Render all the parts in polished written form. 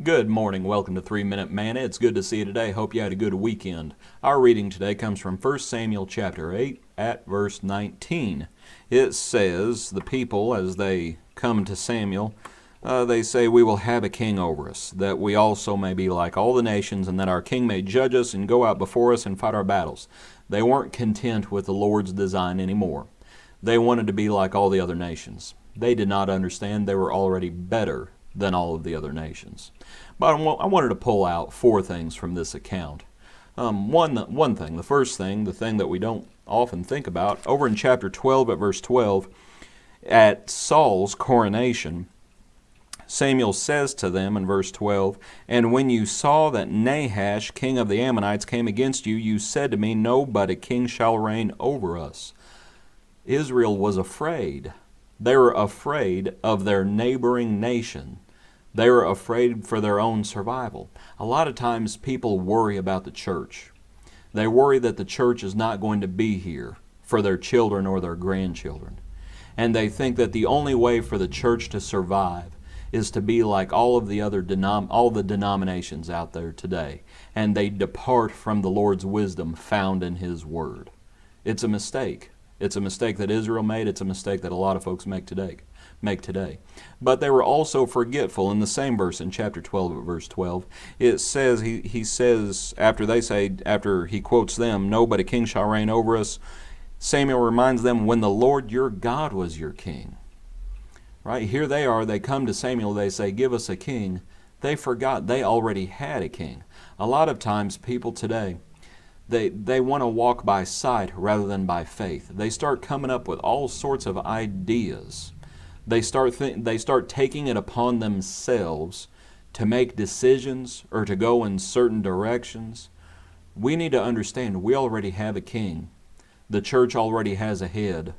Good morning. Welcome to 3 Minute Manna. It's good to see you today. Hope you had a good weekend. Our reading today comes from 1 Samuel chapter 8 at verse 19. It says, the people, as they come to Samuel, they say, "We will have a king over us, that we also may be like all the nations, and that our king may judge us and go out before us and fight our battles." They weren't content with the Lord's design anymore. They wanted to be like all the other nations. They did not understand they were already better than all of the other nations. But I wanted to pull out four things from this account. One thing, the first thing, the thing that we don't often think about, over in chapter 12 at verse 12, at Saul's coronation, Samuel says to them in verse 12, "And when you saw that Nahash, king of the Ammonites, came against you, you said to me, no, but a king shall reign over us." Israel was afraid. They were afraid of their neighboring nation. They were afraid for their own survival. A lot of times people worry about the church. They worry that the church is not going to be here for their children or their grandchildren. And they think that the only way for the church to survive is to be like all of the other denominations out there today. And they depart from the Lord's wisdom found in His Word. It's a mistake. It's a mistake that Israel made. It's a mistake that a lot of folks make today. But they were also forgetful. In the same verse, in chapter 12, verse 12, it says, he says, after he quotes them, "No, but a king shall reign over us," Samuel reminds them, when the Lord your God was your king. Right? Here they are, they come to Samuel, they say, "Give us a king." They forgot they already had a king. A lot of times people today, they want to walk by sight rather than by faith. They start coming up with all sorts of ideas. They start taking it upon themselves to make decisions or to go in certain directions. We need to understand we already have a king. The church already has a head.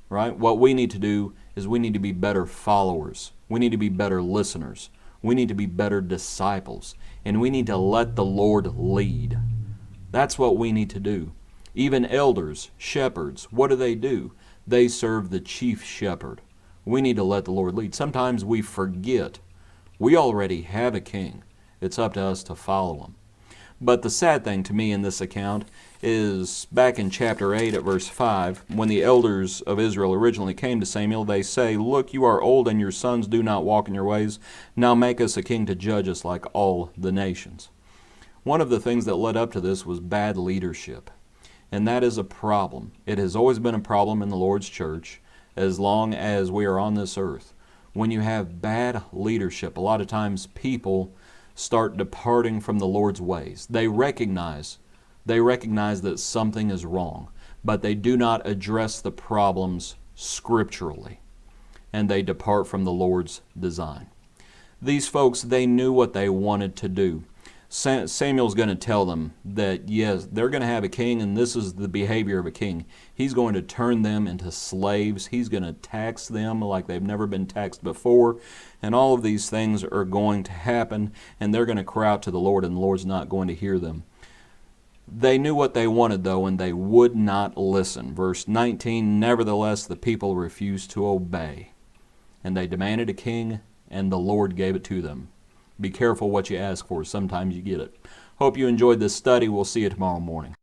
Right? What we need to do is we need to be better followers. We need to be better listeners. We need to be better disciples. And we need to let the Lord lead. That's what we need to do. Even elders, shepherds, what do? They serve the chief shepherd. We need to let the Lord lead. Sometimes we forget we already have a king. It's up to us to follow him. But the sad thing to me in this account is back in chapter 8 at verse 5, when the elders of Israel originally came to Samuel, they say, "Look, you are old and your sons do not walk in your ways. Now make us a king to judge us like all the nations." One of the things that led up to this was bad leadership. And that is a problem. It has always been a problem in the Lord's church as long as we are on this earth. When you have bad leadership, a lot of times people start departing from the Lord's ways. They recognize that something is wrong, but they do not address the problems scripturally, and they depart from the Lord's design. These folks, they knew what they wanted to do. Samuel's going to tell them that, yes, they're going to have a king, and this is the behavior of a king. He's going to turn them into slaves. He's going to tax them like they've never been taxed before. And all of these things are going to happen, and they're going to cry out to the Lord, and the Lord's not going to hear them. They knew what they wanted, though, and they would not listen. Verse 19, "Nevertheless, the people refused to obey, and they demanded a king, and the Lord gave it to them." Be careful what you ask for. Sometimes you get it. Hope you enjoyed this study. We'll see you tomorrow morning.